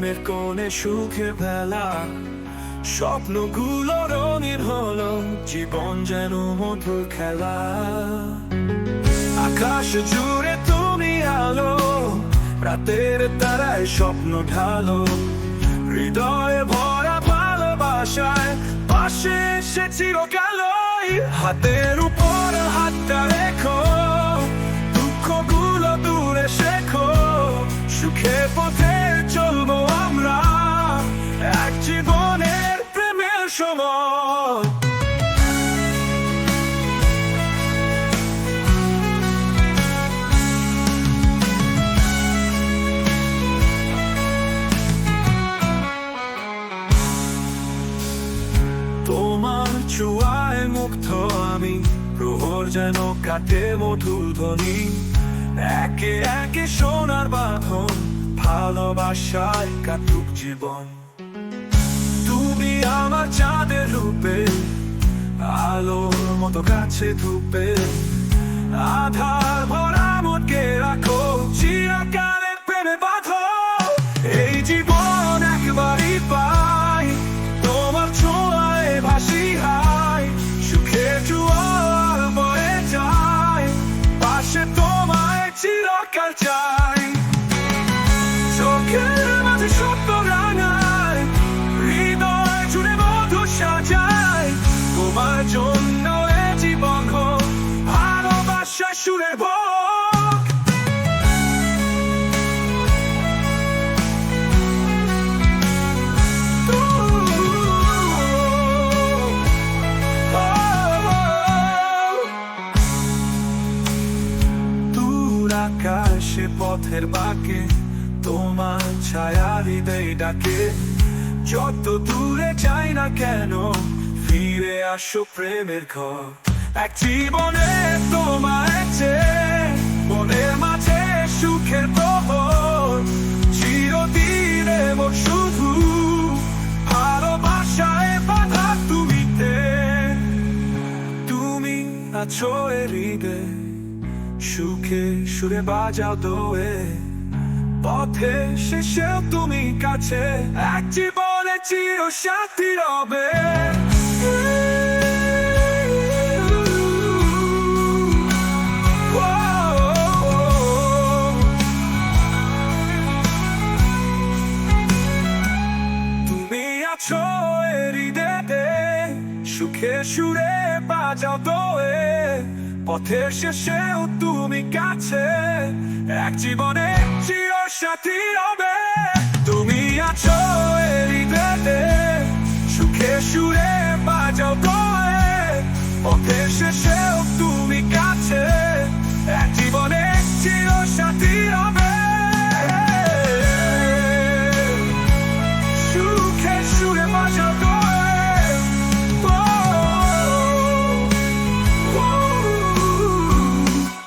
প্রেমের কোণে সুখে ভেলা, স্বপ্নগুলো রঙিন হলো, জীবন যেন মধুর খেলা। আকাশ জুড়ে তুমি আলো, রাতের তারায় স্বপ্ন ঢালো, হৃদয়ে ভরা ভালোবাসায় পাশে এসে চিরকালই। হাতের উপর হাতটা রেখো, দুঃখগুলো দূরে শেখো, সুখে পথে চলবো আমরা, এক জীবনের প্রেমের সময়। তোমার ছোঁয়ায় মুগ্ধ আমি, প্রহর যেন কাটে মধুর ধ্বনি, একে একে সোনার বাঁধন, ভালোবাসায় কাটুক জীবন। তুমি আমার চাঁদের রূপে, আলোর মতো কাছে ধুপে, আধার ভরা মনকে রাখো, চিরকালের প্রেমে বাঁধো। এই জীবন একবারই পাই, তোমার ছোঁয়ায় ভাসি হাই, সুখে জোয়ার বয়ে যায়, পাশে তোমায় চিরকাল চাই। চোখের মাঝে স্বপ্ন রাঙায়, হৃদয় জুড়ে মধু সাজায়, তোমার জন্য এ জীবন হোক ভালোবাসা সুরের ভোগ। দূর আকাশে পথের বাঁকে, তোমার ছায়া হৃদয় ডাকে, যত দূরে যাই না কেন ফিরে আসো প্রেমের ঘর। এক জীবনে তোমায় চেয়ে, মনের মাঝে সুখের প্রহর, চিরদিনে মোর শুধু ভালোবাসায় বাঁধা তুমিতে। তুমি আছো এ হৃদয়ে, সুখে সুরে বাজাও দোয়ে, পথে শেষেও তুমি কাছে, এক জীবনে চির সাথী রবে। তুমি আছো এ হৃদয়ে, সুখে সুরে বাজাও দোয়ে, পথে শেষেও তুমি কাছে, এক জীবনে চির সাথী হবে। তুমি আছো এ হৃদয়ে, সুখে সুরে বাজাও দোয়ে, পথে শেষেও তুমি কাছে, এক জীবনে চির সাথী হবে। সুখে সুরে বাজাও দোয়ে,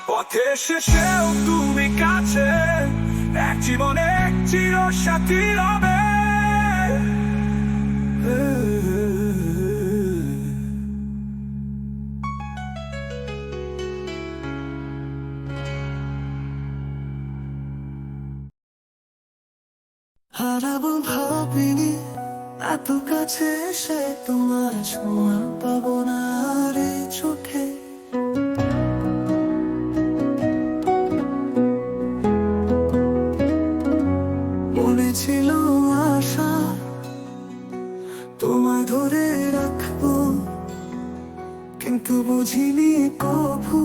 পথে শেষেও তুমি কাছে, এক জীবনে চির সাথী রবে। হারাবো ভাবিনি, এত কাছে এসে তোমার ছোঁয়া পাবো না আর এই চোখে। মনে ছিল আশা, তোমায় ধরে রাখবো, কিন্তু বুঝিনি কভু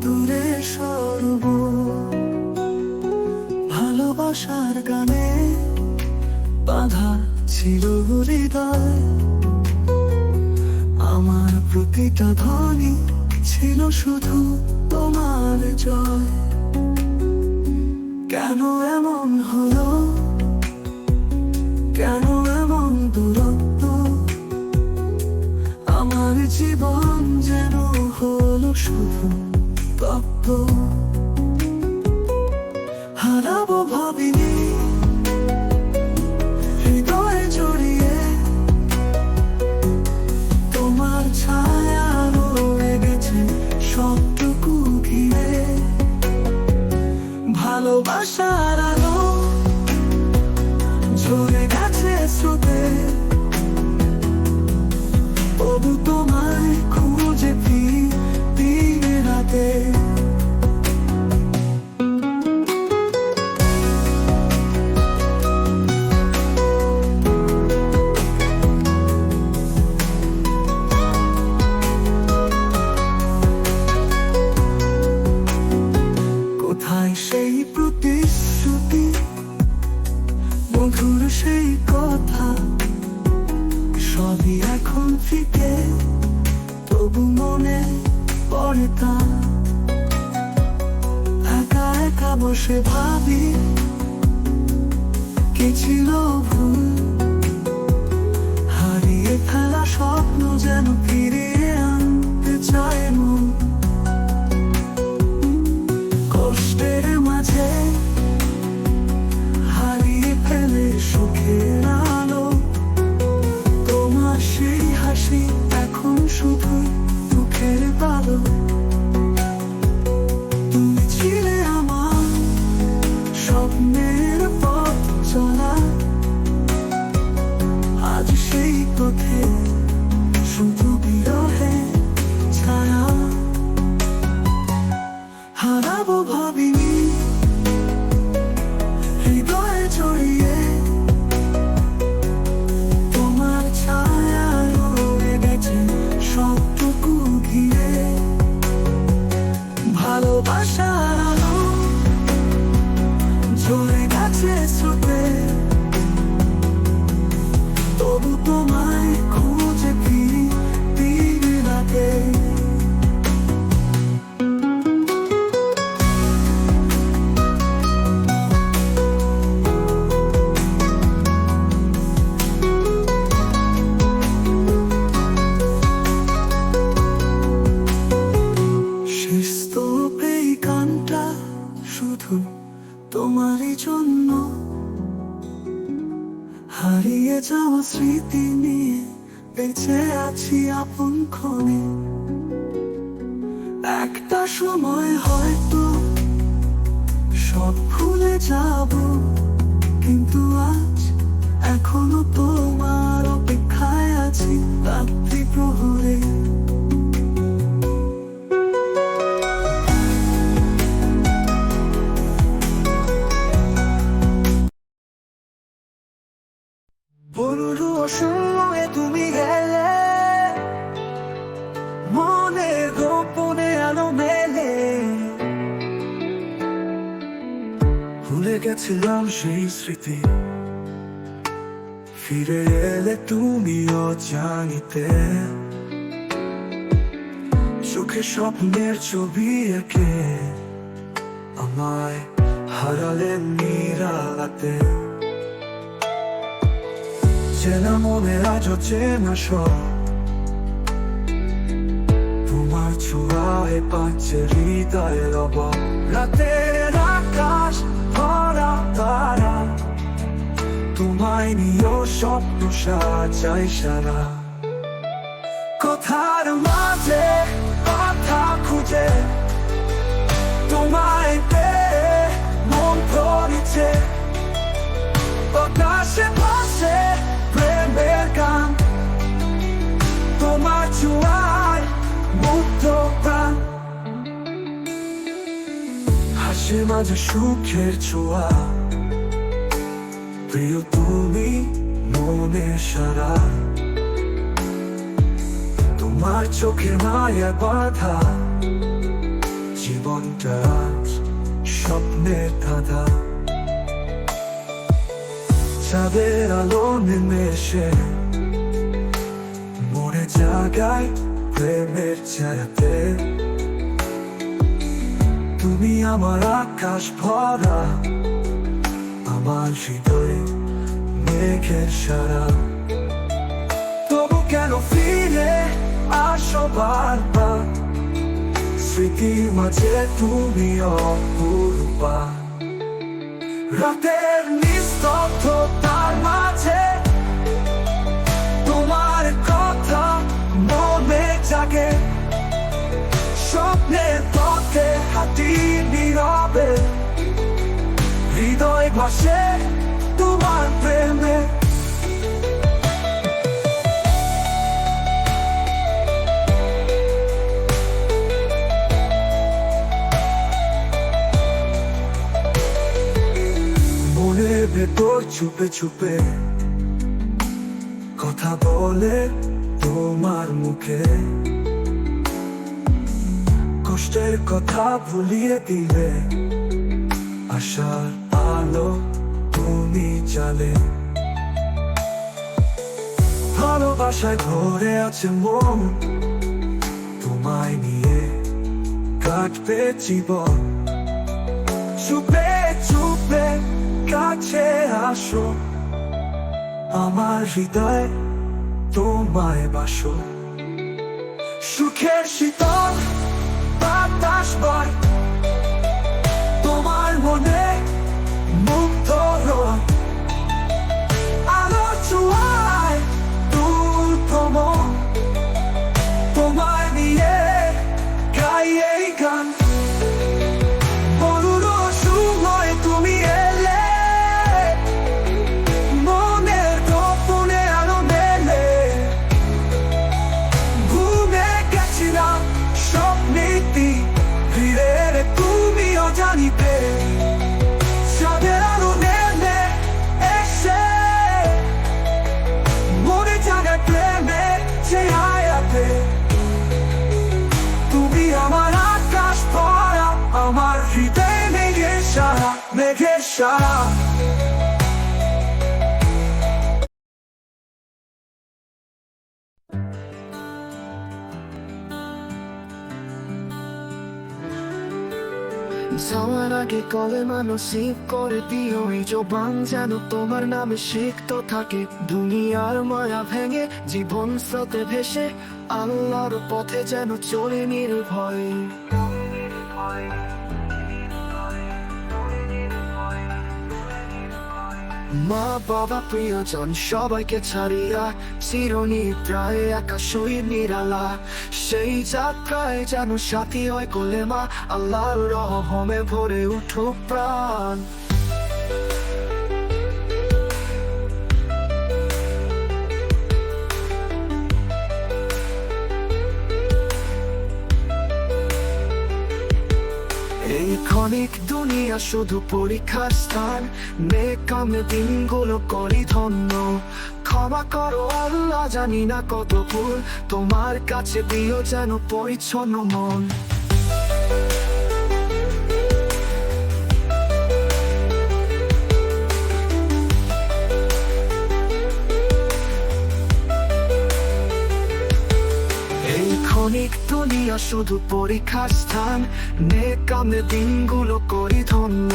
দূরে সরব। ভালোবাসার গানে বাঁধা ছিল হৃদয়, আমার প্রতিটা ধ্বনি ছিল শুধু তোমার জয়। কেন এমন হলো, কেন এমন দূরত্ব, আমার জীবন যেন হলো শুধু তপ্ত। হারাবো ভাবিনি, হৃদয়ে জড়িয়ে তোমার ছায়া রয়ে গেছে সবটুকু ঘিরে। ভালোবাসার আলো স্রোতে, তবু তোমায় খুঁজে ফিরি দিনে রাতে। কোথায় সেই প্রতিশ্রুতি, মধুর সেই কথা, সবই এখন ফিকে, তবু মনে পড়ে তা। একা একা বসে ভাবি কি ছিল ভুল, হারিয়ে ফেলা স্বপ্ন যেন ফিরিয়ে আনতে চায় মন। কষ্টের মাঝে হারিয়ে ফেলে সুখের আলো, তোমার সেই হাসি এখন শুধু দুঃখের বালো। তুমি ছিলে আমার স্বপ্নের পথ চলা, আজ সেই পথে শুধু বিরহে ছায়া। হারাবো ভাবিনি হৃদয়ে জড়িয়ে, তোমার ছায়া রয়ে গেছে সবটুকু ঘিরে। ভালোবাসার আলো ঝরে গেছে স্রোতে, তবু তোমায় খুঁজে ফিরি দিনে রাতে। শেষ তো এই গানটা শুধু তোমারই জন্য, হারিয়ে যাওয়া স্মৃতি নিয়ে বেঁচে আছি আপন ক্ষণে। একটা সময় হয়তো সব ভুলে যাব, কিন্তু আজ এখনো তোমার অপেক্ষায় আছি রাত্রি প্রহরে। বন্ধু সময়ে তুমি গেলে, মনে গোপনে আলো মেলে। ভুলে গেছিলাম সেই স্মৃতি, ফিরে এলে তুমি অজানিতে। চোখে স্বপ্নের ছবি এঁকে আমায় হারালেন নিরালাতে। চেনা মনে আজও চেনা সব, তোমার ছোঁয়ায় পাচ্ছে হৃদয়ের অভাব। রাতের আকাশ ভরা তারা, তোমায় নিয়েও স্বপ্ন সাজাই সারা। কথার মাঝে কথা খুঁজে তোমায় পেয়ে মন ভরেছে। বাতাসে ভাসে প্রেমের গান, তোমার ছোঁয়ায় মুগ্ধ প্রাণ। হাসির মাঝে সুখের ছোঁয়া, প্রিয় তুমি মনে সারা। তোমার চোখের মায়া বাধা, জীবনটা আজ স্বপ্নের ধাঁধা। চাঁদের আলো নেমে এসে মনে জাগায় প্রেমের ছায়াতে। তুমি আমার আকাশ ভরা, আমার হৃদয়ে মেঘের সারা। তবু কেন ফিরে আসো বারবার, স্মৃতির মাঝে তুমি অপূর্বা। রাতের নিস্তব্ধতার মাঝে তোমার কথা মনে জাগে। স্বপ্নের পথে হাঁটি নীরবে, হৃদয় ভাসে তোমার প্রেমে। ভেতর চুপে চুপে কথা বলে তোমার মুখে, কষ্টের কথা ভুলিয়ে দিলে আশার আলো তুমি জ্বালে। ভালোবাসায় ভরে আছে মন, তোমায় নিয়ে কাটবে জীবন। চুপে চুপে কাছে আসো, আমার হৃদয় তোমায় বাসো। সুখের শীতল বাতাস বয় তোমার মনে, মুগ্ধ রয় আলো ছোঁয়ায় দূর ভ্রমণ। তোমায় নিয়ে গাই এই গান, মরুর সময় তুমি এলে, মনের গোপনে আলো মেলে। ঘুমে গেছিলাম স্বপ্নেতি, ফিরে এলে তুমিও জানিতে। চাঁদের আলো নেমে এসে মনে জাগে প্রেমে যে আয়াতে। তুমি আমার আকাশ ভরা, আমার হৃদয়ে মেঘের সারা, মেঘের সারা। যাওয়ার আগে কলেমা নসিব করে দিও, এই জবান যেন তোমার নামে সিক্ত থাকে। দুনিয়ার মায়া ভেঙে জীবন স্রোতে ভেসে আল্লাহর পথে যেন চলে নির্ভয়ে। মা বাবা প্রিয়জন সবাইকে ছাড়িয়া চিরনিদ্রায় একা শুয়ে নিরালা, সেই যাত্রায় যেন সাথী হয় কলেমা। আল্লাহর রহমে ভরে উঠো প্রাণ। এই ক্ষণিক দুনিয়া শুধু পরীক্ষার স্থান, নেকামে দিনগুলো করি ধন্য। ক্ষমা করো আল্লাহ, জানি না কত ভুল, তোমার কাছে দিও যেন পরিচ্ছন্ন মন। ক্ষণিক দুনিয়া শুধু পরীক্ষার স্থান, নেকামে দিনগুলো করি ধন্য।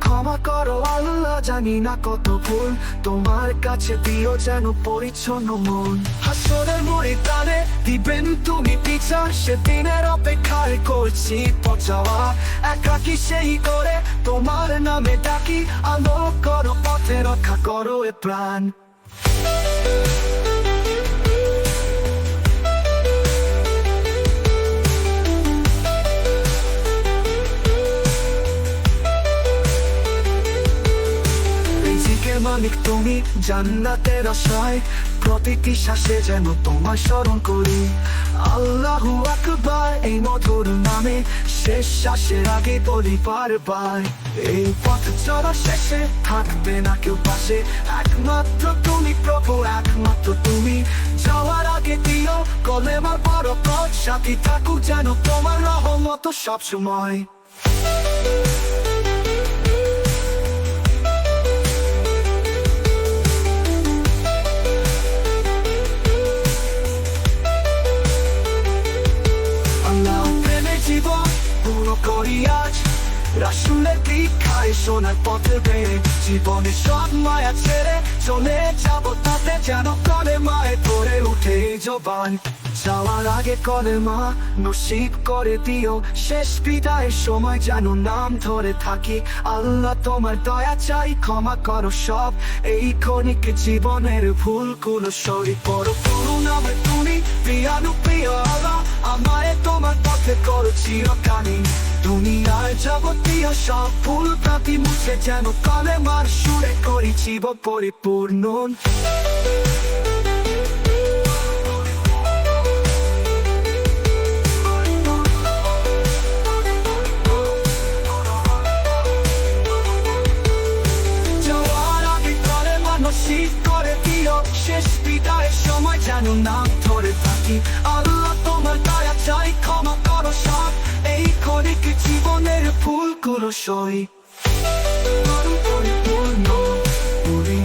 ক্ষমা করো আল্লাহ, জানি না কত ভুল, তোমার কাছে দিও যেন পরিচ্ছন্ন মন। হাসরের ময়দানে দিবেন তুমি বিচার, সেদিনের অপেক্ষায় করছি পৌঁছাওয়া। একাকী সেই করে তোমার নামে ডাকি, আলো করো পথে, রক্ষা করো এ প্রাণ। মালিক তুমি জান্নাতের আশায়, প্রতিটি শ্বাসে যেন তোমার স্মরণ করি। আল্লাহু আকবার এই মধুর নামে, শেষ শ্বাসের আগে বলি বারবার। এই পথ চলা শেষে থাকবে না কেউ পাশে, একমাত্র তুমি প্রভু, একমাত্র তুমি। যাওয়ার আগে দিও কলেমার বরকত, সাথী থাকুক যেন তোমার রহমত সবসময়। করি আজ রাসূলের দীক্ষায় সোনার পথে বেয়ে, জীবনে সব মায়া ছেড়ে চলে যাব তাতে, যেন কলেমায় পড়ে উঠে জবান। যাওয়ার আগে কলেমা নসিব করে দিও, শেষ বিদায়ের সময় যেন নাম ধরে থাকি। আল্লাহ তোমার দয়া চাই, ক্ষমা করো সব এই ক্ষণিক জীবনের ভুলগুলো সরি। পড়ো পুরো নামে তুমি প্রিয়ানুপ্রিয় আল্লাহ, আমায় তোমার পথে করো চিরকানি। দুনিয়ার যাবতীয় সব ভুল প্রাতি মুছে যেন কলেমার সুরে করি জীবন পরিপূর্ণ। যেন নাম ধরে থাকি। আল্লাহ তোমার দয়া চাই, ক্ষমা করো সব এই ক্ষণিক জীবনের ভুলগুলো সই। পরিপূর্ণ তুমি,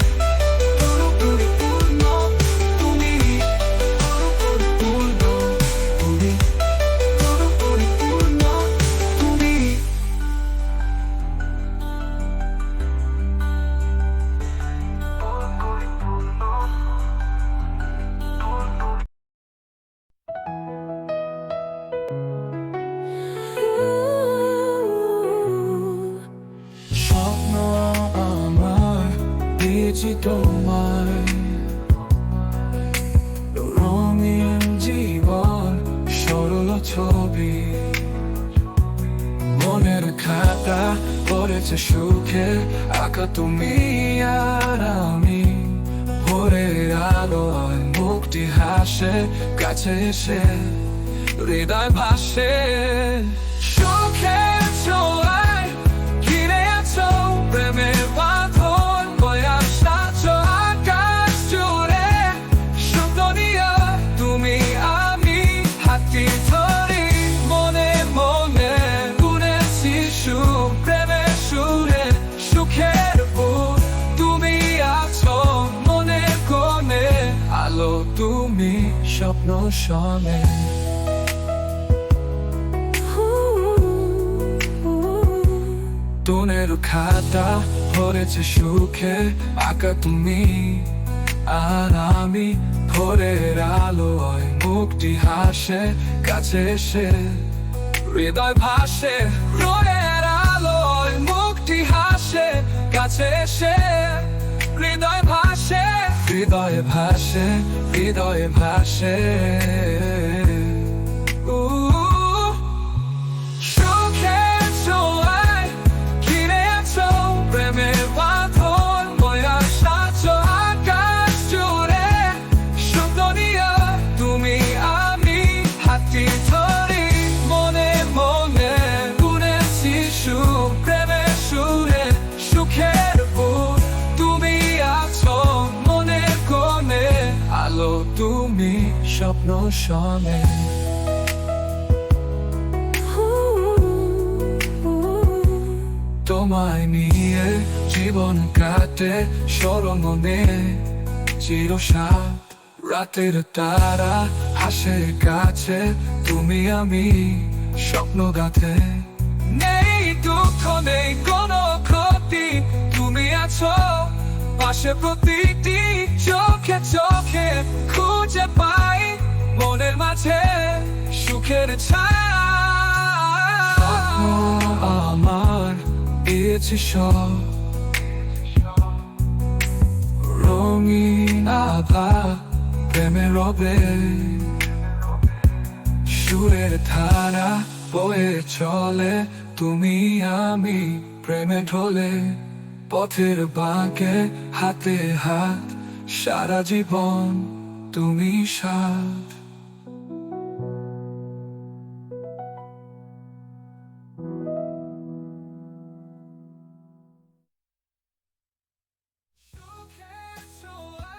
পরিপূর্ণ তুমি, পরিপূর্ণ তুমি, পরিপূর্ণ তুমি। স্বপ্ন আমার দিয়েছি তোমায়, রঙিন জীবন সরল ছবি। মনের খাতা পড়েছে সুখে আঁকা তুমি আর আমি। ভোরের আলোয় মুক্তি হাসে, কাছে এসে হৃদয় ভাসে। সুখের ছোঁয়ায় ঘিরে আছো প্রেমের বাঁধন, বয়ার সাজো আকাশ জুড়ে। সুন্দরিয়া তুমি আমি, হাতি ধরি মনে মনে গুনেছি সুখ প্রেমের সুরে। সুখের বুক তুমি আছো মনের কোণে, আলো তুমি স্বপ্ন শোনে। তোনের খাতা ভরেছে সুখে আঁকা তুমি আর আমি। ভোরের আলোয় মুক্তি হাসে, কাছে এসে হৃদয় ভাসে। ভোরের আলোয় মুক্তি হাসে, কাছে এসে হৃদয় ভাসে। হৃদয়ে ভাসে, হৃদয়ে ভাসে। সুখের ছোঁয়ায় ঘিরে আছো প্রেমের বাঁধন, বয়ার সাজো আকাশ জুড়ে। সুন্দরিয়া তুমি আমি, হাতি ধরি মনে মনে গুনেছি সুখ প্রেমের সুরে। সুখের বুক তুমি আছো মনের কোণে, আলো তুমি স্বপ্ন শোনে। তোমায় নিয়ে জীবন কাটে স্মরণ মনে চিরসাত। রাতের তারা হাসে কাছে তুমি আমি, স্বপ্ন গাঁথে। নেই দুঃখ নেই কোনো ক্ষতি, তুমি আছো পাশে প্রতিটি চোখে চোখে। খুঁজে পাই মনের মাঝে সুখের ছায়া। আমার দিয়েছি সব রঙিন আভা প্রেমের রবে। সুরের ধারা বয়ে চলে তুমি আমি প্রেমে ঢলে। পথের বাঁকে হাতে হাত, সারা জীবন তুমি সাথ।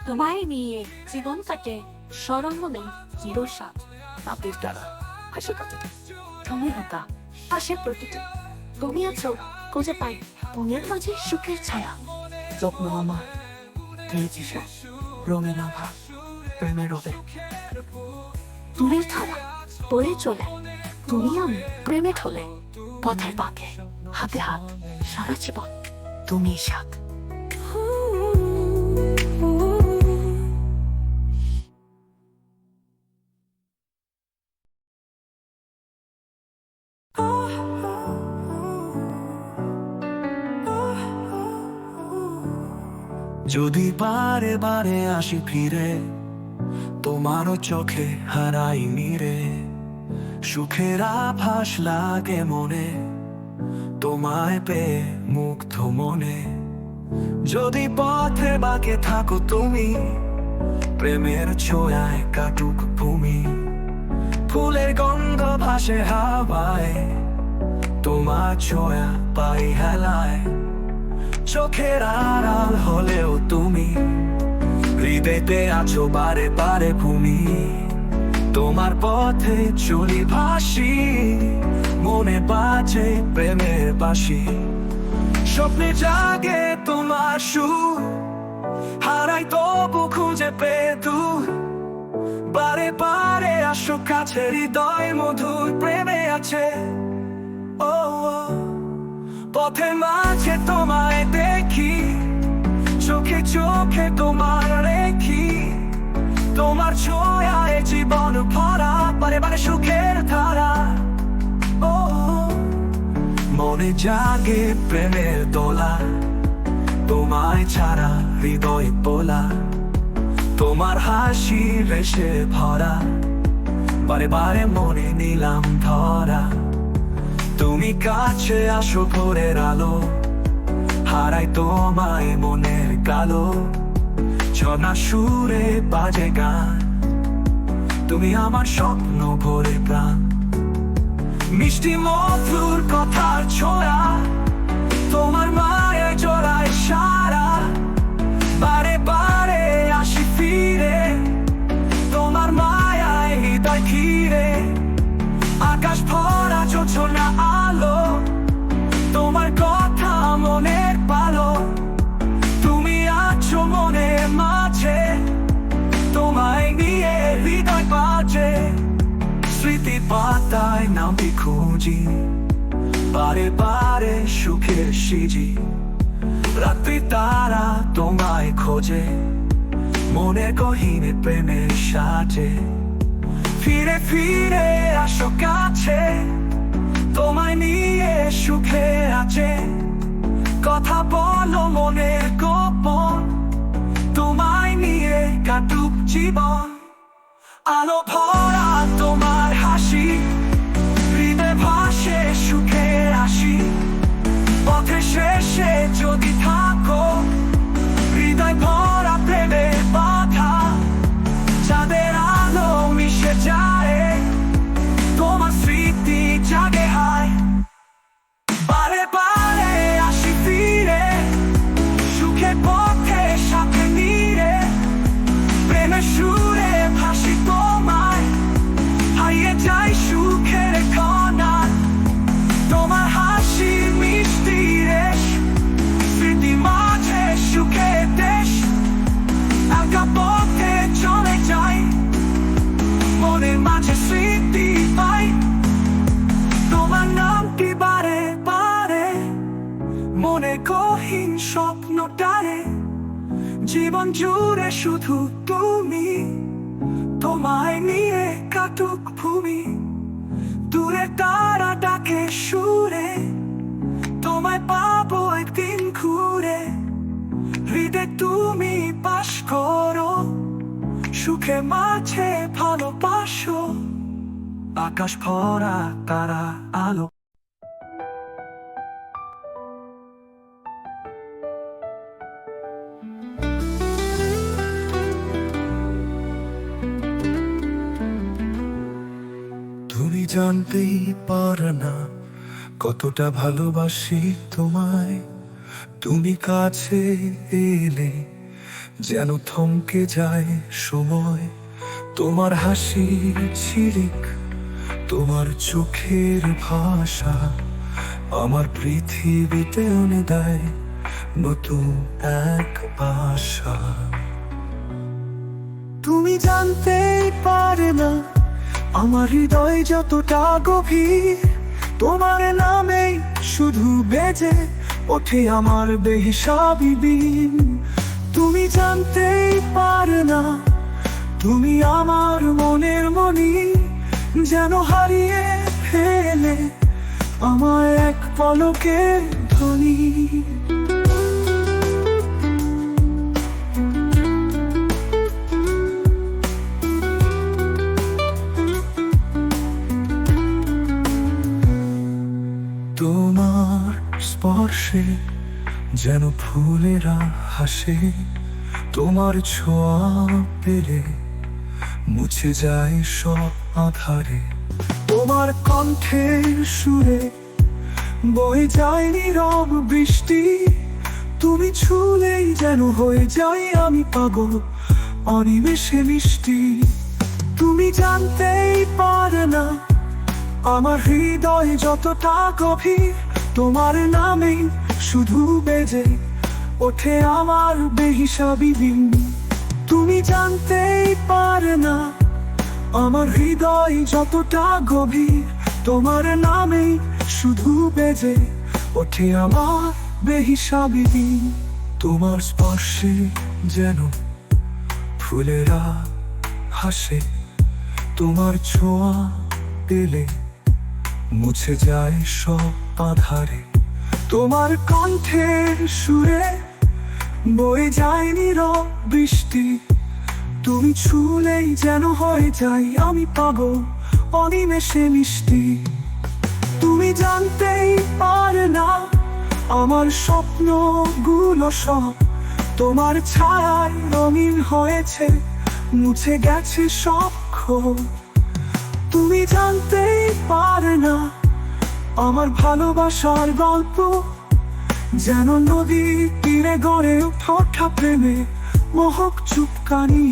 তোমায় নিয়ে জীবন কাটে স্মরণ মনে চিরসাত। রাতের দ্বারা হাসি কাটে তুমি হাতা পাশে প্রতিটি। তুমি আছো খুঁজে পাই মনের মাঝে সুখের ছায়া। যত্ন আমার দিয়েছি সব রঙের আভা প্রেমের রবে। দূরের ধারা বয়ে চলে তুমি আমি প্রেমে ঢলে। পথের বাঁকে হাতে হাত, সারা জীবন তুমি সাথ। যদি বারে বারে আসি ফিরে তোমারও চোখে হারাই নিরে। সুখের আভাস লাগে মনে তোমায় পেয়ে মুগ্ধ মনে। যদি পথে বাঁকে থাকো তুমি, প্রেমের ছোঁয়ায় কাটুক ভূমি। ফুলের গন্ধ ভাসে হাওয়ায়, তোমার ছোঁয়া পাই হেলায়। চোখের আড়াল হলেও তুমি হৃদয়তে আছো বারে বারে ভূমি, তোমার পথে চলি ভাসি, মনে বাজে প্রেমের বাঁশি। স্বপ্নে জাগে তোমার সুর, হারাই তবু খুঁজে পেয়ে দূর। বারে বারে আসো কাছে, হৃদয় মধুর প্রেমে আছে। ও পথের মাঝে তোমায় দেখি, চোখে চোখে তোমার রেখি, তোমার ছোঁয়ায় জীবন ভরা, বারে বারে সুখের ধারা। ও মনে জাগে প্রেমের দোলা, তোমায় ছাড়া হৃদয় পোলা, তোমার হাসি রেশে ভরা, বারে বারে মনে নিলাম ধরা। তুমি কাছে আসো ভোরের আলো, হারাই তোমায় মনের কালো। ঝর্ণা সুরে বাজে গান, তুমি আমার স্বপ্ন ভরে প্রাণ। মিষ্টি মধুর কথার ছোঁয়া, তোমার মায়ের জড়ায় সারা। বারে বারে আসি ফিরে, তোমার মায়ায় হৃদয় ঘিরে। আকাশ ভরা জোছনা আলো, তোমার কথা মনের পালো। তুমি আছো মনের মাঝে, তোমায় নিয়ে হৃদয় বাজে। স্মৃতি পাতায় নামটি খুঁজি, বারে বারে সুখের সিজি। রাত্রি তারা তোমায় খোঁজে, মনে গহীনে প্রেমের সাজে। ফিরে ফিরে আসো কাছে, তোমায় নিয়ে সুখে আছে। কথা বলো মনের গোপন, তোমায় নিয়ে কাটুক জীবন। আলো ভরা তোমার হাসি, হৃদয় ভাসে সুখে আসি। পথে শেষে যদি থাকো, হৃদয় ভরা প্রেমের বাধা। চাঁদের আলো মিশে যায়, তোমার স্মৃতি জাগে হায়। বারে বারে আসি ফিরে, সুখে পথে সাথে নিরে। প্রেমের সুরে ভাসি তোমায়, হারিয়ে যাই সুখের কণা। তোমার হাসি মিষ্টি রেশ, স্মৃতি মাঝে সুখে দেশ। একা পথে চলে যাই, মনের মাঝে স্মৃতি পাই। তোমার নামটি বারে বারে মনে গহীন স্বপ্ন টারে। জীবন জুড়ে শুধু তুমি, তোমায় নিয়ে কাটুক ভূমি। দূরে তারা ডাকে সুরে, তোমায় পাবো একদিন ঘুরে। হৃদয় তুমি বাস করো, সুখে মাঝে ভালোবাসো। আকাশ ভরা তারা আলো। তুমি জানতেই পারো না কতটা ভালোবাসি তোমায়। তুমি কাছে এলে যেন থমকে যায় সময়। তোমার হাসির ঝিলিক, তোমার চোখের ভাষা আমার পৃথিবীতে এনে দেয় নতুন এক আশা। তুমি জানতেই পারে না আমার হৃদয় যতটা গভীর। তোমার নামেই শুধু বেজে ওঠে আমার বেহিসাবি দিন। তুমি জানতেই পারে না তুমি আমার মনের মনি, যেন হারিয়ে ফেলে আমার এক পলকের ধ্বনি। তোমার স্পর্শে যেন ফুলেরা হাসে। তোমার ছোঁয়া পেলে মুছে যায় সব আধারে। তোমার কণ্ঠের সুরে বয়ে যায় নীরব বৃষ্টি। তুমি ছুলেই যেন হয়ে যাই আমি পাগল, অনিমেষে মিষ্টি। তুমি জানতেই পারে না আমার হৃদয় যতটা গভীর, তোমার নামেই শুধু বেজে ওঠে আমার বেহিসাবি দিন। তুমি জানতেই পারে না আমার হৃদয় যতটা গভীর, তোমার নামেই শুধু বেজে ওঠে আমার বেহিসাবি দিন। তোমার স্পর্শে যেন ফুলেরা হাসে, তোমার ছোঁয়া পেলে মুছে যায় সব আধারে। তোমার কণ্ঠের সুরে বয়ে যায় নীরব বৃষ্টি, তুমি ছুলেই যেন হয়ে যাই আমি পাবো অনিমেষে মিষ্টি। তুমি জানতেই পারে না আমার স্বপ্নগুলো সব তোমার ছায়ায় রঙিন হয়েছে, মুছে গেছে সব ক্ষোভ। তুমি জানতেই পারে না আমার ভালোবাসার গল্প যেন নদীর তীরে গড়ে ওঠা প্রেমে মোহক চুপকানি।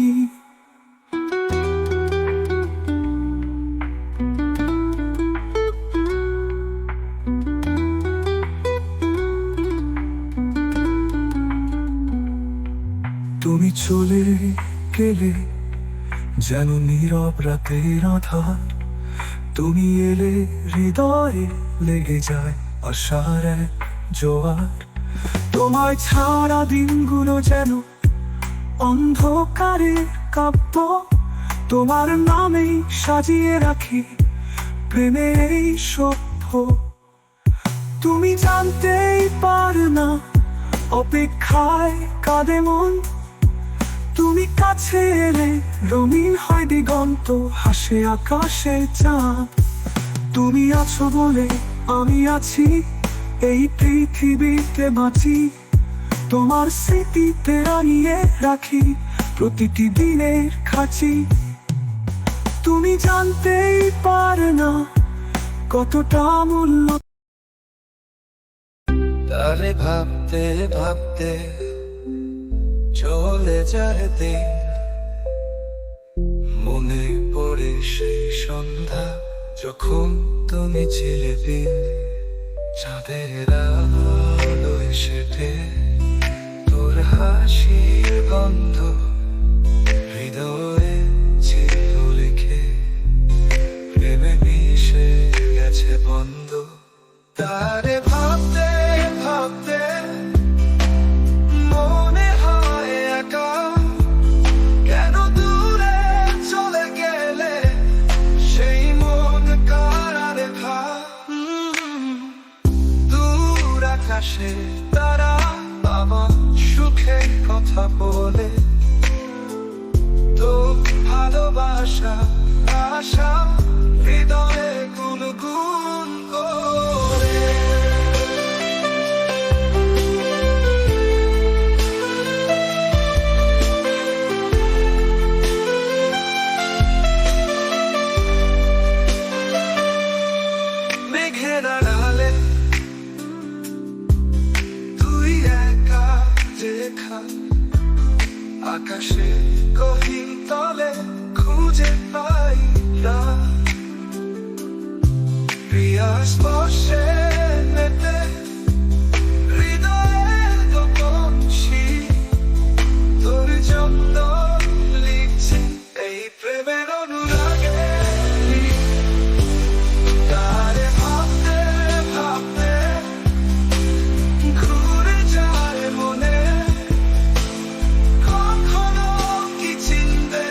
তুমি চলে গেলে যেন নীরব রাতের আধার, তুমি এলে হৃদয়ে লেগে যায় আশার এক জোয়ার। তোমায় ছাড়া দিনগুলো যেন অন্ধকারে কাব্য, তোমার নামেই সাজিয়ে রাখি প্রেমের এই সভ্য। তুমি জানতেই পারে না অপেক্ষায় কাঁদে মন, তুমি কাছে এলে রঙিন হয় দিগন্ত, হাসে আকাশে চাঁদ। তুমি আছো বলে আমি আছি, এই পৃথিবীতে বাঁচি, তোমার স্মৃতিতে রাঙিয়ে রাখি প্রতিটি দিনের খাঁচি। তুমি জানতেই পারে না কতটা মূল্য। তারে ভাবতে ভাবতে চলে যায় দিন, মনে পড়ে সেই সন্ধ্যা যখন তুমি ছিলে দিন। চাঁদের আলোয় সেটে তোর হাসির গন্ধ হৃদয়ে ছিল লিখে, প্রেমে মিশে গেছে বন্ধ। তারে ভাবতে ভাবতে মনে হয় একা, কেন দূরে চলে গেলে সেই মন কারারে ভা। দূর আকাশে তারা আমার সুখে কথা বলে, তো ভালোবাসা আশা হৃদয়ে গুনগুন করে। মেঘের আড়ালে তুই একা দেখা, আকাশে গভীর তলে খুঁজে পাই না। প্রিয়া স্পর্শে মেতে হৃদয়ের গোপনশি, তোর জন্য লিখছি এই প্রেমের অনুরাগে। তারে ভাবতে ভাবতে ঘুরে যায় মনে, কখনো কি চিনবে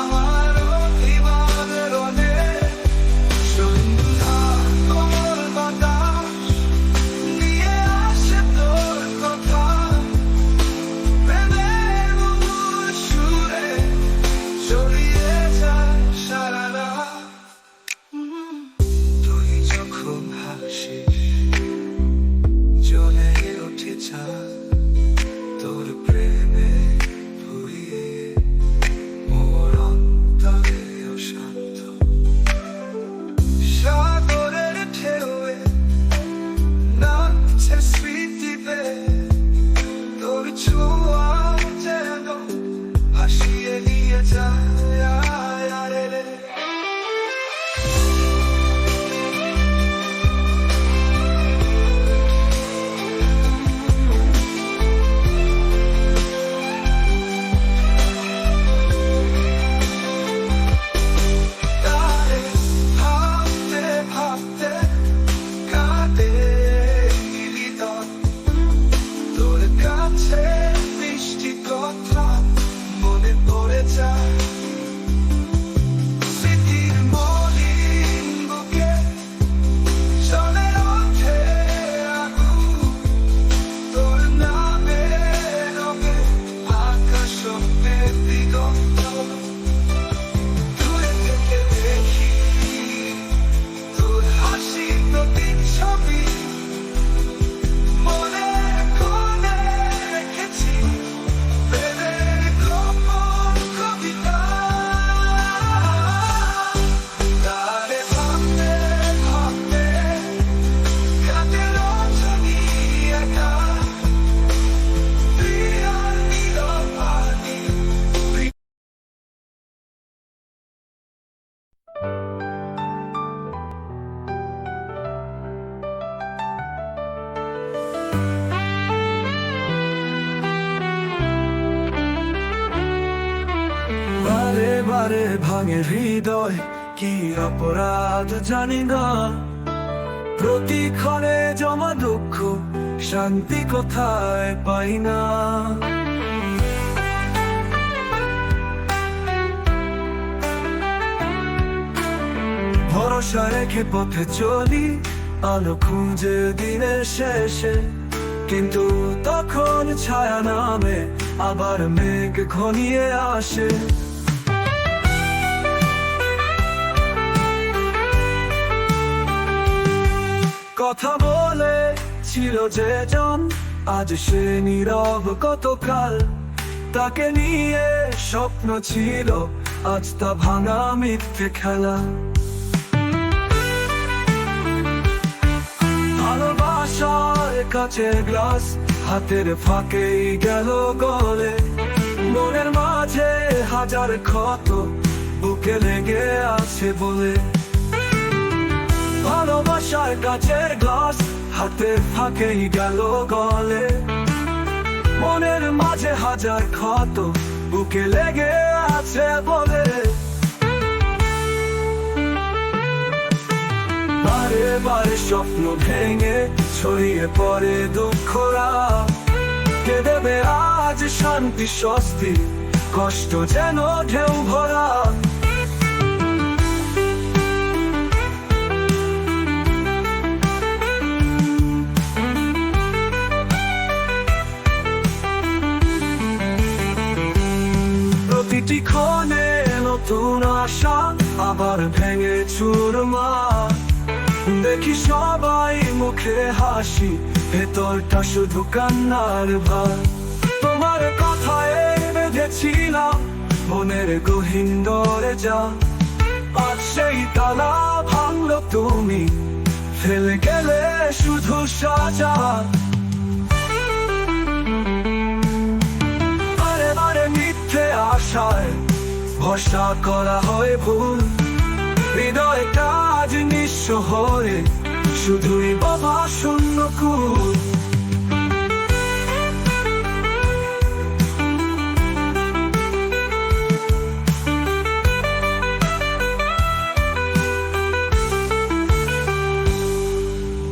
আমার অভিমান রনে। সন্ধ্যা কোমল বাতাস বারে ভাঙে হৃদয়, কি অপরাধ জানি না। প্রতিক্ষণে জমা দুঃখ, শান্তি কোথায় পাই না। ভরসা রেখে পথে চলি, আলো খুঁজে দিনের শেষে, কিন্তু তখন ছায়া নামে, আবার মেঘ ঘনিয়ে আসে। কথা বলে ছিল যে জন, আজ সে নীরব কতকাল। তাকে নিয়ে স্বপ্ন ছিল, আজ তা ভাঙা মিথ্যে খেলা। ভালোবাসার কাছের গ্লাস হাতের ফাঁকেই গেল গলে। মনের মাঝে হাজার ক্ষত, বুকে লেগে আছে বলে। ভালোবাসার কাছের গ্লাস হাতের ফাঁকেই গেল গলে। মনের মাঝে হাজার ক্ষত, বুকে লেগে আছে বলে। বারে বারে স্বপ্ন ভেঙে ছড়িয়ে পড়ে দুঃখরা। কে দেবে আজ শান্তি স্বস্তি, কষ্ট যেন ঢেউ ভরা। প্রতিটি ক্ষণে নতুন আশা, আবার ভেঙে চুরমার। দেখি সবাই মুখে হাসি, ভেতরটা শুধু কান্নার ভার। তোমার কথায় বেঁধেছিলাম মনের গহীন দরজা, আজ সেই তালা ভাঙলো তুমি, ফেলে গেলে শুধু সাজা। বারে বারে মিথ্যে আশায় ভরসা করা হয় ভুল। হৃদয়টা আজ নিঃস্ব হয়ে শুধুই বাবা শূন্য কুল।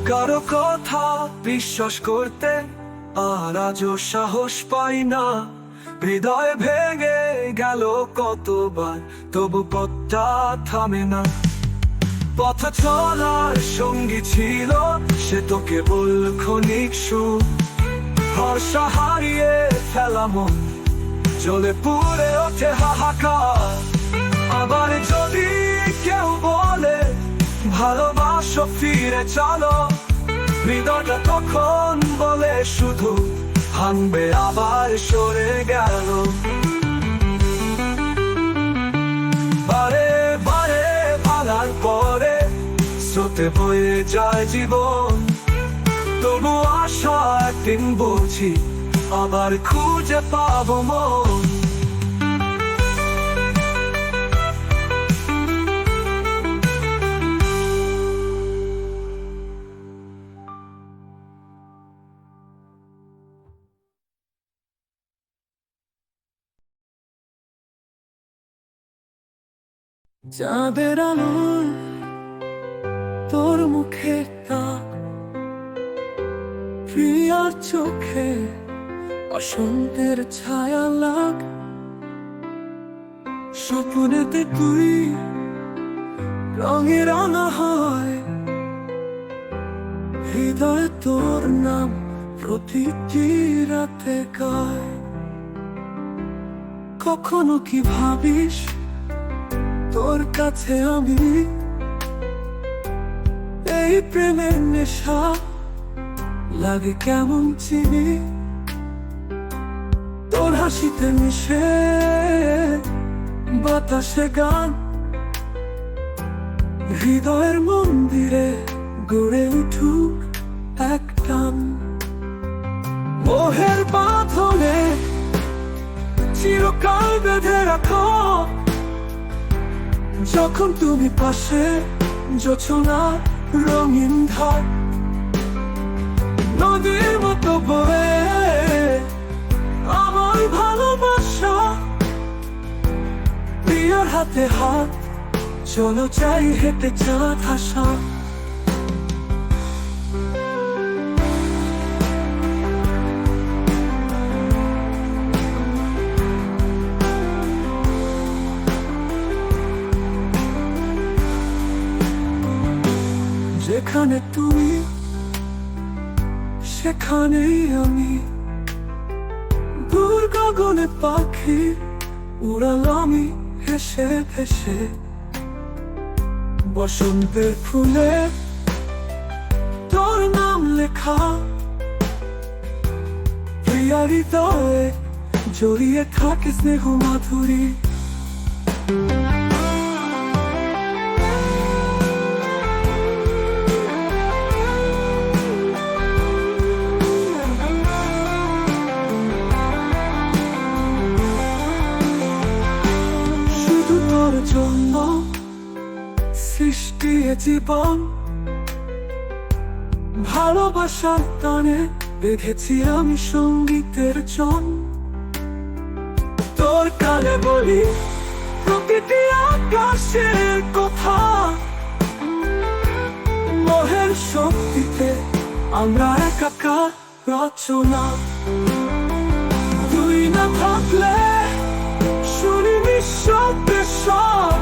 কারো কথা বিশ্বাস করতে আর আজও সাহস পাই না। হৃদয় ভেঙে গেল কতবার, তবু পথটা থামে না। পথ চলার সঙ্গী ছিল সে তো কেবল ক্ষণিক সুখ। ভরসা হারিয়ে ফেলা মন জ্বলে পুড়ে ওঠে হাহাকার। আবার যদি কেউ বলে ভালোবাসো ফিরে চলো, হৃদয়টা তখন বলে শুধু ভাঙবে আবার সরে গেল। বারে বারে ভাঙার পরে স্রোতে বয়ে যায় জীবন, তবু আশা একদিন বুঝি আবার খুঁজে পাবো মন। চাঁদের আলো তোর মুখে তাক, প্রিয়ার চোখে বসন্তের ছায়া লাগ। স্বপ্নেতে তুই রঙে রাঙা হয়, হৃদয়ে তোর নাম প্রতিটি রাতে গায়। কখনো কি ভাবিস তোর কাছে আমি এই প্রেমের নেশা লাগে কেমন চিনি। তোর হাসিতে মিশে বাতাসে গান, হৃদয়ের মন্দিরে গড়ে উঠুক এক টান। মোহের বাঁধনে চিরকাল বেঁধে রাখো, যখন তুমি পাশে জোছনা রঙিন ধার। নদীর মতো বয়ে আমার ভালোবাসা, প্রিয়র হাতে হাত চলো যাই হেঁটে চাঁদ হাসা যেখানে তুমি সেখানেই আমি দূর গগনে পাখি উড়ালামি হেসে হেসে বসন্তের ফুলে তোর নাম লেখা প্রিয়া হৃদয়ে জড়িয়ে থাকে স্নেহ মাধুরী জন্য সৃষ্টি জীবন ভালোবাসার টানে বেঁধেছি আমি সঙ্গীতের জন তোর কানে বলি প্রকৃতি আকাশের কথা মোহের শক্তিতে আমরা একাকার রচনা তুই না থাকলে শুনি নিঃশব্দে সব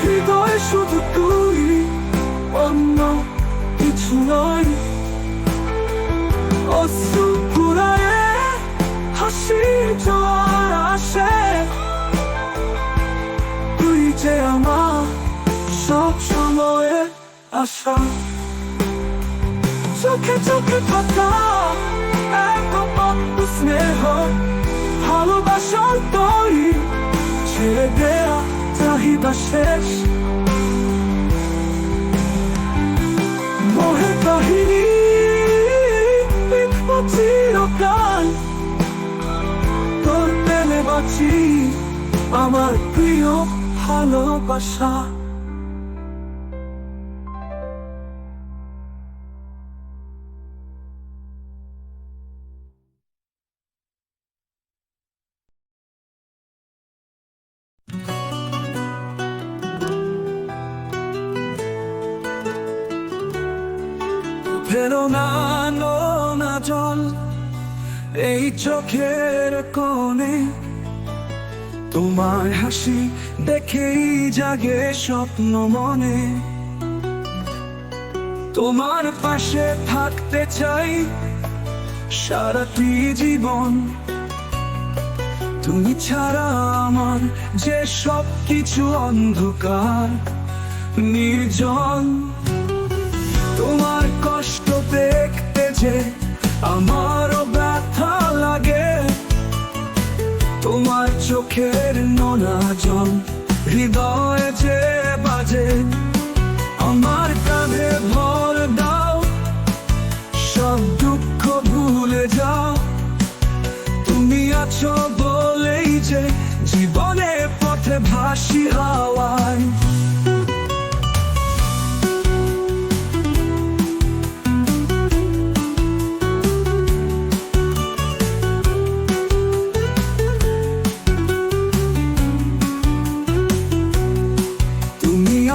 হৃদয়ে শুধু তুই অন্য কিছু নয় অশ্রু কুড়ায়ে হাসির জোয়ার আসে তুই যে আমার সব সময়ে আশা চোখে চোখে থাকা একমাত্র স্নেহ ভালোবাসার তৈরি ছেড়ে দেয়া চাহিদা শেষ মোহের কাহিনী চিরকাল তোর প্রেমে বাঁচি আমার প্রিয় ভালোবাসা ফেরো না নোনা জল এই চোখের কোণে তোমার হাসি দেখেই জাগে স্বপ্ন মনে তোমার পাশে থাকতে চাই সারাটি জীবন তুমি ছাড়া আমার যে সব কিছু অন্ধকার নির্জন তোমার কষ্ট দেখতে যে আমারও ব্যথা লাগে তোমার চোখের নোনা জল হৃদয়ে যে বাজে আমার কাঁধে ভর দাও সব দুঃখ ভুলে যাও তুমি আছো বলেই যে জীবনে পথে ভাসি হাওয়ায়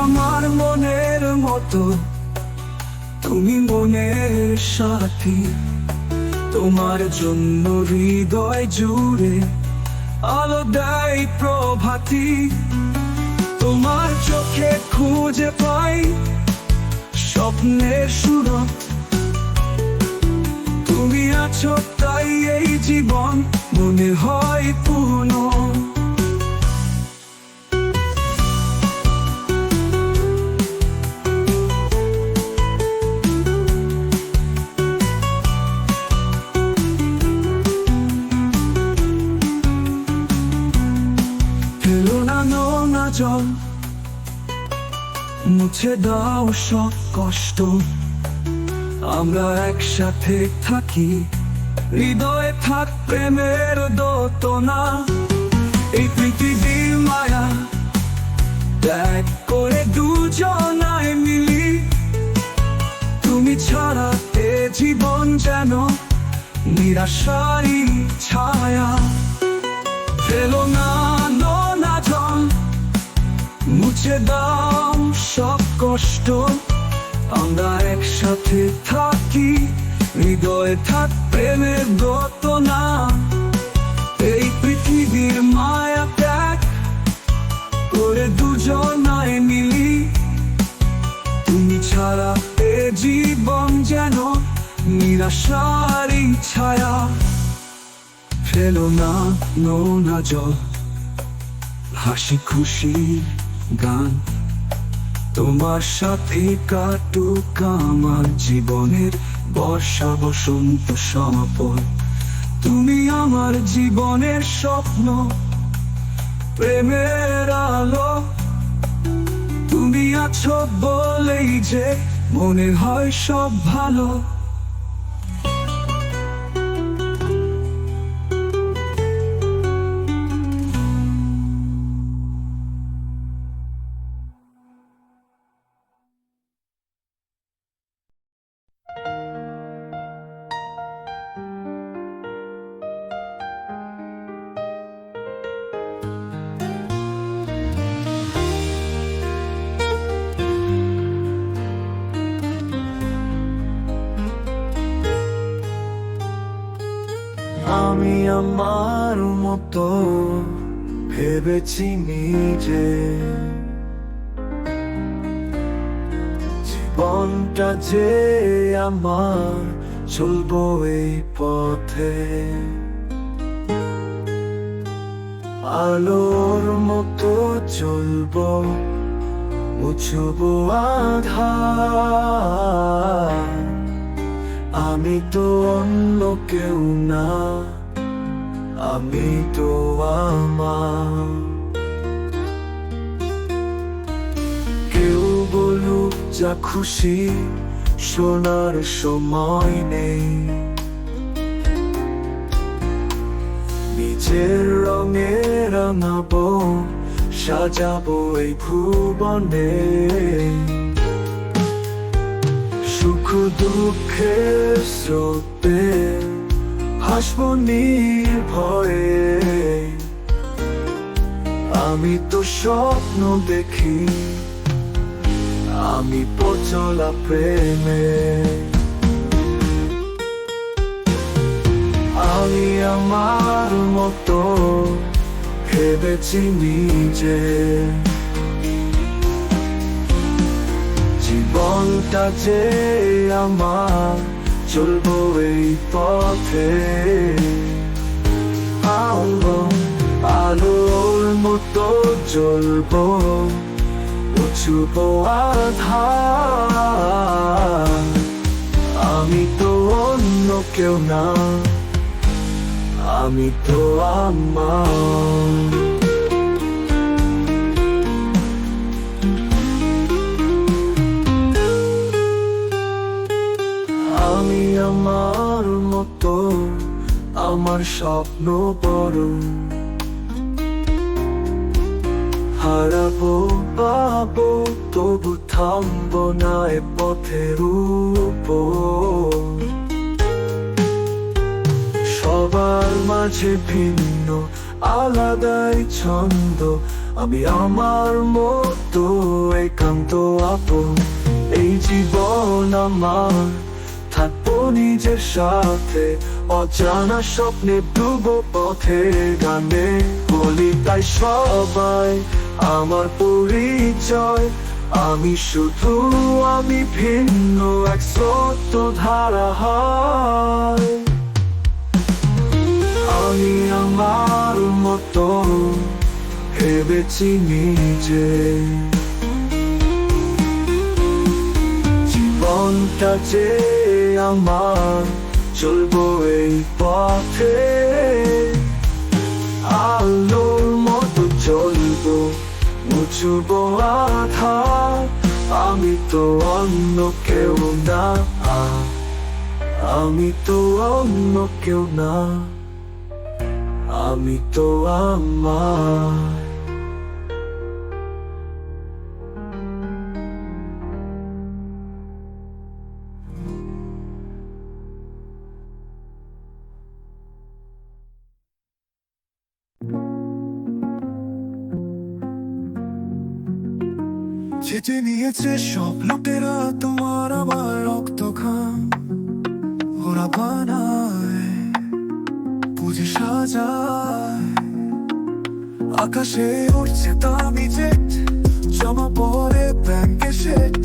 আমার মনের মতো তুমি মনের সাথী তোমার জন্য হৃদয় জুড়ে আলো দেয় প্রভাতী তোমার চোখে খুঁজে পাই স্বপ্নের সুরত তুমি আছো তাই এই জীবন মনে হয় পূর্ণ জল মুছে দাও সব কষ্ট আমরা একসাথে থাকি হৃদয়ে থাক প্রেমের দোতনা এই পৃথিবীর মায়া ত্যাগ করে দুজনায় মিলি তুমি ছাড়া এ জীবন যেন নিরাশারই ছায়া ফেলো না নোনা মুছে দাও সব কষ্ট, আমরা একসাথে থাকি, হৃদয়ে থাক প্রেমের গত না। এই পৃথিবীর মায়া ত্যাগ করে দুজনায় মিলি, তুমি ছাড়া এ জীবন যেন নিরাশারই ছায়া। ফেলো না নোনা জল, হাসি খুশি গান, তোমার সাথে কাটুক আমার জীবনের বর্ষা বসন্ত সমাপন। তুমি আমার জীবনের স্বপ্ন, প্রেমের আলো, তুমি আছো বলেই যে মনে হয় সব ভালো। আমি আমার মতো ভেবেছি নিজে, জীবনটা যে আমার চলবো এই পথে, আলোর মতো চলবো, মুছবো আধার। আমি তো অন্য কেউ না, আমি তো আমার। কেউ বলুক যা খুশি, শোনার সময় নেই, নিজের রঙে রাঙাবো, সাজাবো এই ভুবনে। সুখ দুঃখের স্রোতে হাসবো নির্ভয়ে, আমি তো স্বপ্ন দেখি, আমি পচলা প্রেমে। আমি আমার মতো ভেবেছি নিজে, জীবনটা যে আমার চলবো এই পথে, আলোর মতো জ্বলবো, মুছবো আধার। আমি তো অন্য কেউ না, আমি তো আমার। আমি আমার মতো, আমার স্বপ্ন বড়, হারাবো পাবো তবু থামবো না এ পথের উপর। সবার মাঝে ভিন্ন আলাদাই ছন্দ, আমি আমার মতো একান্ত আপন। এই জীবন আমার থাকবো নিজের সাথে, অজানা স্বপ্নে ডুবো পথের গানে। বলি তাই সবাই আমার পরিচয়, আমি শুধু আমি ভিন্ন এক স্রোত ধারা হয়। আমি আমার মতো ভেবেছি নিজে, জীবনটা যে আমার চলবো এই পথে, আলোর মতো চলবো, মুছবো আধার। আমি তো অন্য কেউ না, আমি তো অন্য কেউ না, আমি তো আমার। চেটে নিয়েছে সব লোকেরা তোমার আমার রক্ত খাম ওরা বানায় পুজো সাজায় আকাশে উঠছে দামি জেট জমা পড়ে ব্যাংকে সেট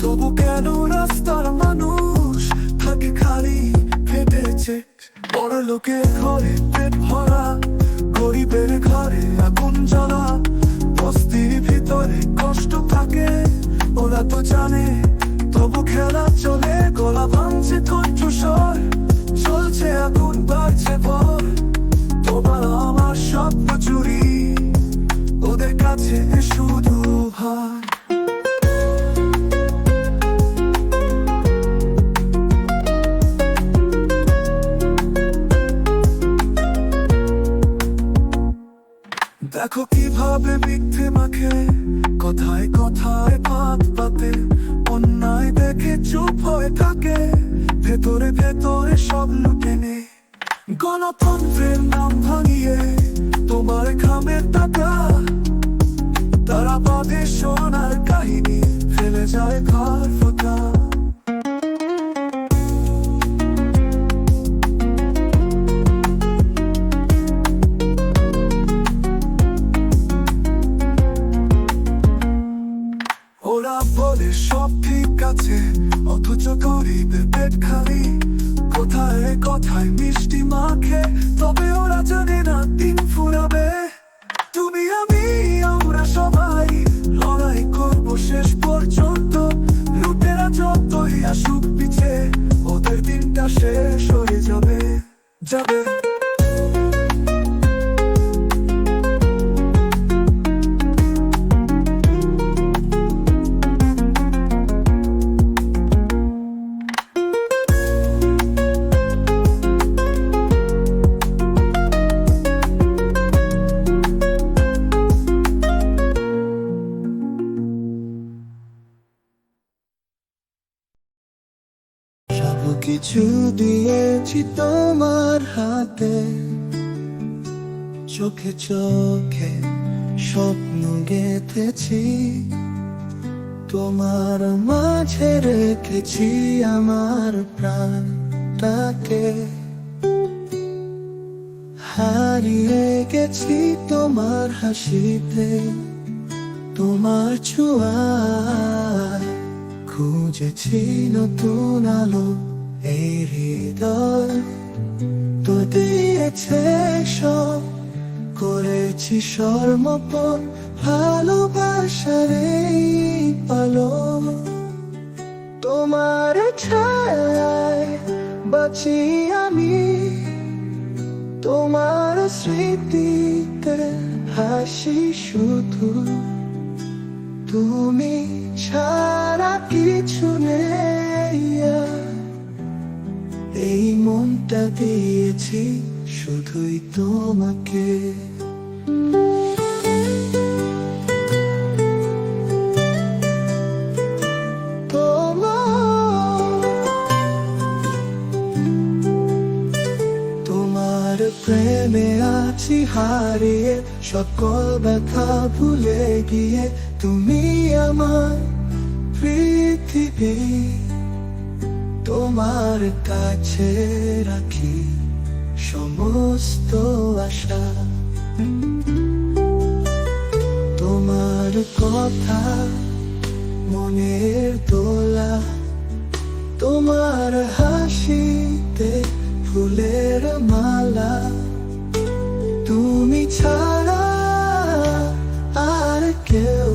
তবু কেন রাস্তার মানুষ থাকে খালি ফেটেছে বড় লোকের ঘরে পেট ভরা গরিবের ঘরে আগুন জ্বালা বস্তির ভিতরে কষ্ট থাকে ওরা তো জানে তবু খেলা চলে গলা ভাঙছে কণ্ঠস্বর চলছে আগুন বাড়ছে ভর তোমার আমার স্বপ্ন চুরি ওদের কাছে শুধু ভাই দেখো কিভাবে মিথ্যে মাখে কথায় কথায় ভাত পাতে অন্যায় দেখে চুপ হয়ে থাকে ভেতরে ভেতরে সব লুটে নে গণতন্ত্রের নাম ভাঙিয়ে তোমার ঘামের টাকা তারা বাদে সোনার কাহিনী ফেলে যায় ঘর ফোটা ওরা বলে সব ঠিক আছে অথচ গরিবের পেট খালি কোথায় কথায় মিষ্টি মাখে তবে ওরা জানে না দিন ফুরাবে তুমি আমি আমরা সবাই লড়াই করবো শেষ পর্যন্ত লুটেরা যতই আসুক পিছে ওদের দিনটা শেষ হয়ে যাবে যাবে কিছু দিয়েছি তোমার হাতে চোখে চোখে স্বপ্ন গেঁথেছি তোমার মাঝে রেখেছি আমার প্রাণটাকে হারিয়ে গেছি তোমার হাসিতে তোমার ছোঁয়ায় খুঁজেছি নতুন আলো এই হৃদয় তো দিয়েছে সব করেছি সর্বপর ভালোবাসার এই পালো তোমার ছায়ায় বাঁচি আমি তোমার স্মৃতিতে হাসি শুধু তুমি ছাড়া কিছু নেই এই মনটা দিয়েছি শুধুই তোমাকে তোমার প্রেমে আছি হারিয়ে সকল ব্যথা ভুলে গিয়ে তুমি আমার পৃথিবী তোমার কাছে রাখি সমস্ত আশা তোমার কথা মনের দোলা তোমার হাসিতে ফুলের মালা তুমি ছাড়া আর কেউ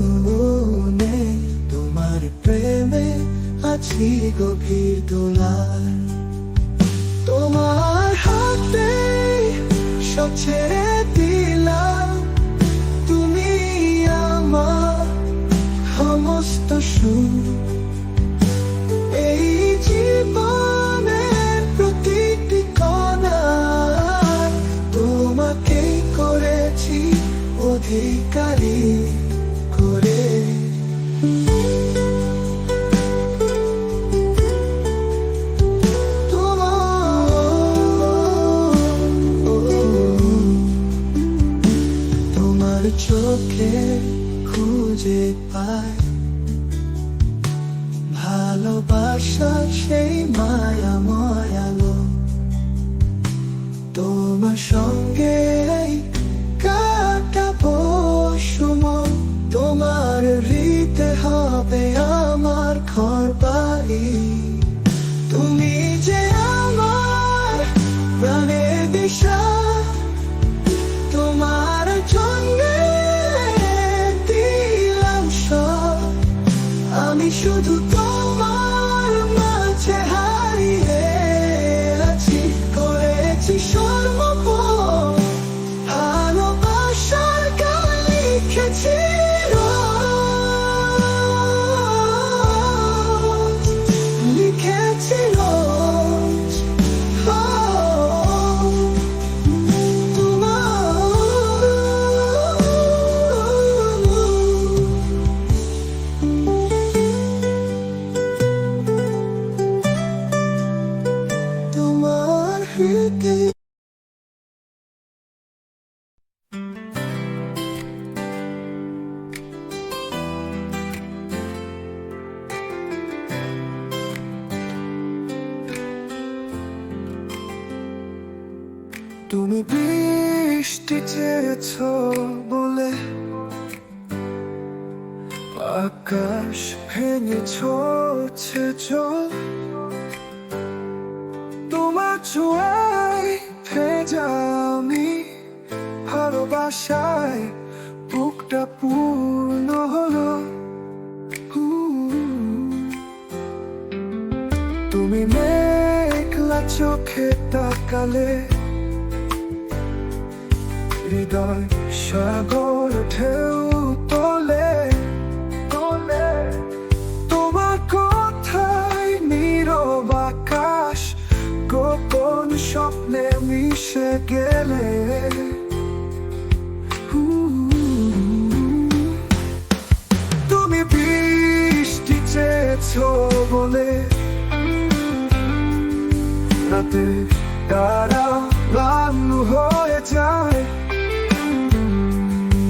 নেই তোমার প্রেমে আছি গভীর দোলার তোমার হাতে সব ছেড়ে দিলাম তুমি আমার সমস্ত সুখ এই জীবনের প্রতিটি কণায় তোমাকে করেছি অধিকারী করে তোমার চোখে খুঁজে খুঁজে পাই ভালোবাসার সেই মায়াময় আলো তোমার সঙ্গে কাটাবো সময় তোমার হৃদে হবে আমার ঘর বাড়ি তুমি যে আমার প্রাণের দিশা তোমার সঙ্গে দিলাম সব আমি শুধু তোমার মাঝে হারিয়ে আছি করেছি সর্বপর ভালোবাসার গান লিখেছি রোজ, লিখেছি রোজ, তোমার হৃদয় তুমি বৃষ্টি চেয়েছ বলে আকাশ ভেঙে ঝরছে জল তোমার ছোঁয়ায় ভেজা আমি ভালোবাসায় বুকটা পূর্ণ হলো তুমি মেঘলা চোখে তাকালে হৃদয় সাগর ঢেউ তোলে তোলে তোমার কথায় নীরব আকাশ গোপন স্বপ্নে মিশে গেলে তুমি বৃষ্টি চেয়েছ বলে রাতে তারা লালু হয়ে যায়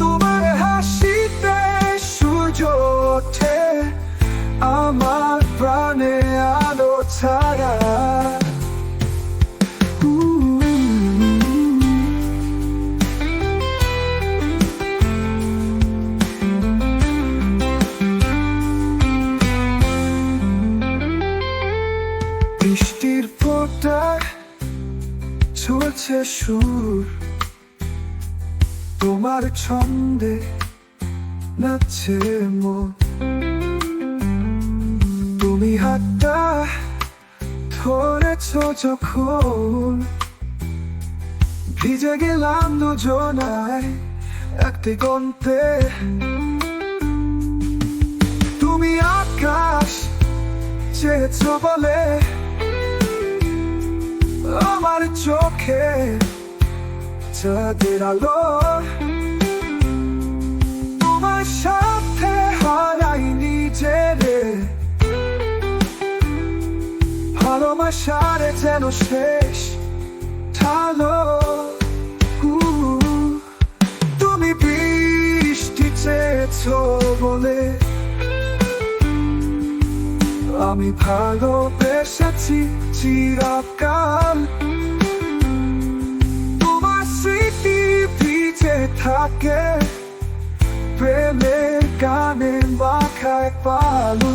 তোমার হাসিতে সূর্য ওঠে আমার প্রাণে আলো ছাড়া বৃষ্টির ফোঁটায় চলছে সুর তোমার ছন্দে নাচছে মন তুমি হাতটা ধরেছ যখন ভিজে গেলাম দুজনায় এক দিগন্তে তুমি আকাশ চেয়েছ বলে আমার চোখে চাঁদের আলো তোমার সাথে হারাই নিজেরে ভালোবাসার যেন শেষ ঢালো তুমি বৃষ্টি চেয়েছ বলে আমি ভালোবেসেছি চিরকাল তোমার স্মৃতি ভিজে থাকে প্রেমের গানে মাখায় পালো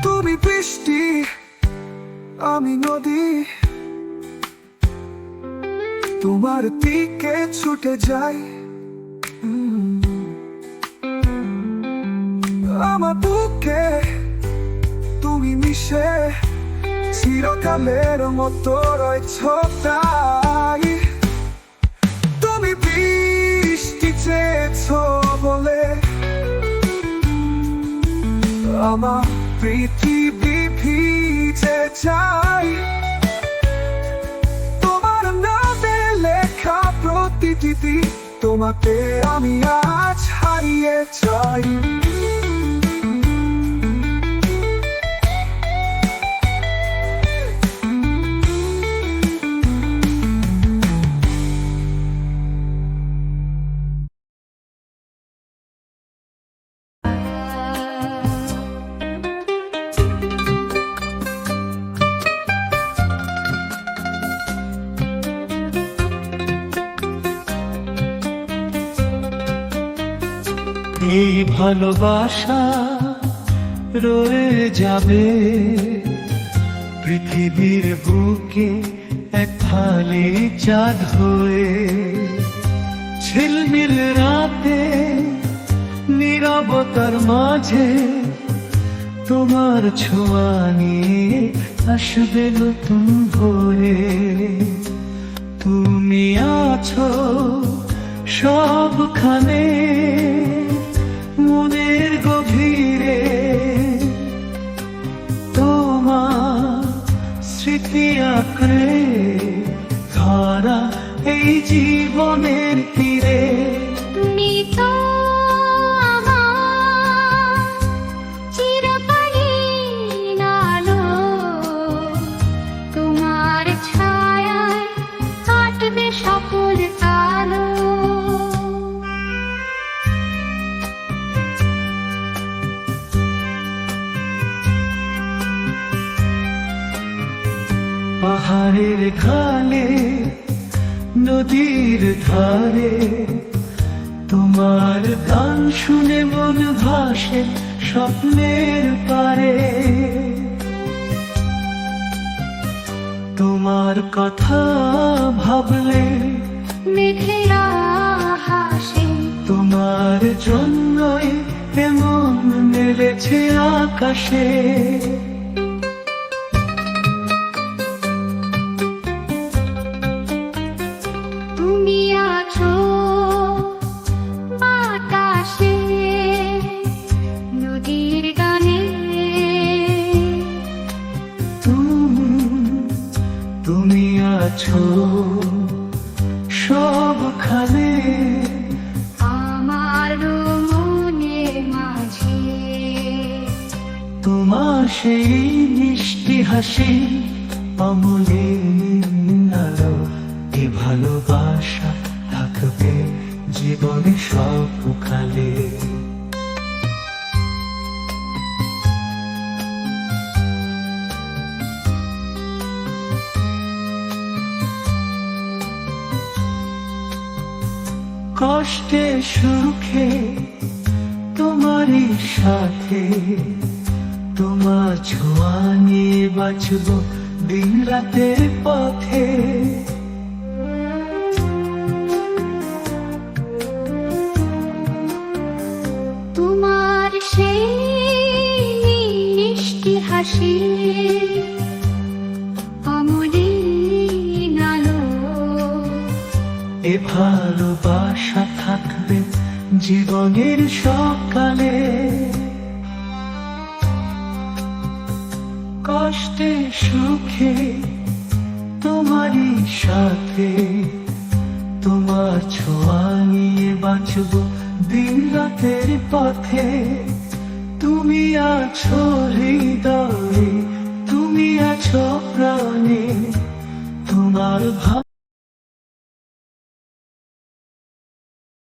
তুমি বৃষ্টি আমি নদী তোমার দিকে ছুটে যাই আমার বুকে তুমি মিশে চিরকালের মতো রয়েছ তাই তুমি বৃষ্টি চেয়েছ বলে আমার পৃথিবী ভিজে যায় তোমার নামে লেখা প্রতিটি তোমাকে আমি আজ হারিয়ে চাই এই ভালোবাসা রয়ে যাবে পৃথিবীর বুকে এক ফালি চাঁদ হয়ে। ঝিলমিল রাতে নীরবতার মাঝে তোমার ছোঁয়া নিয়ে আসবে নতুন ভোরে। তুমি আছো সবখানে মনের গভীরে, তোমার স্মৃতি আঁকড়ে ধরা এই জীবনের তীরে। তুমি তো আমার চিরকালীন আলো, তোমার ছায়ায় কাটবে সকল কালো। পাহাড়ের ঢালে নদীর ধারে তোমার গান শুনে মন ভাসে স্বপ্নের পারে। তোমার কথা ভাবলে মেঘেরা হাসে, তোমার জন্যই এমন নেমেছে আকাশে। তুমি আছো বাতাসে নদীর গানে, তুমি আছো সবখানে আমার মনের মাঝে। তোমার সেই মিষ্টি হাসি অমলে আলো, এ ভালোবাসা থাকবে জীবনে সবখানে। কষ্টে সুখে তোমারই সাথে, তোমার ছোঁয়া নিয়ে বাঁচব দিন রাতের পথে। তোমার সেই মিষ্টি হাসি অমলিন আলো, এ ভালোবাসা থাকবে জীবনের সকালে। কষ্টে সুখে তোমারই সাথে, তোমার ছোঁয়া নিয়ে বাঁচব দিন রাতের পথে। তুমি আছো হৃদয়ে, তুমি আছো প্রাণে, তোমার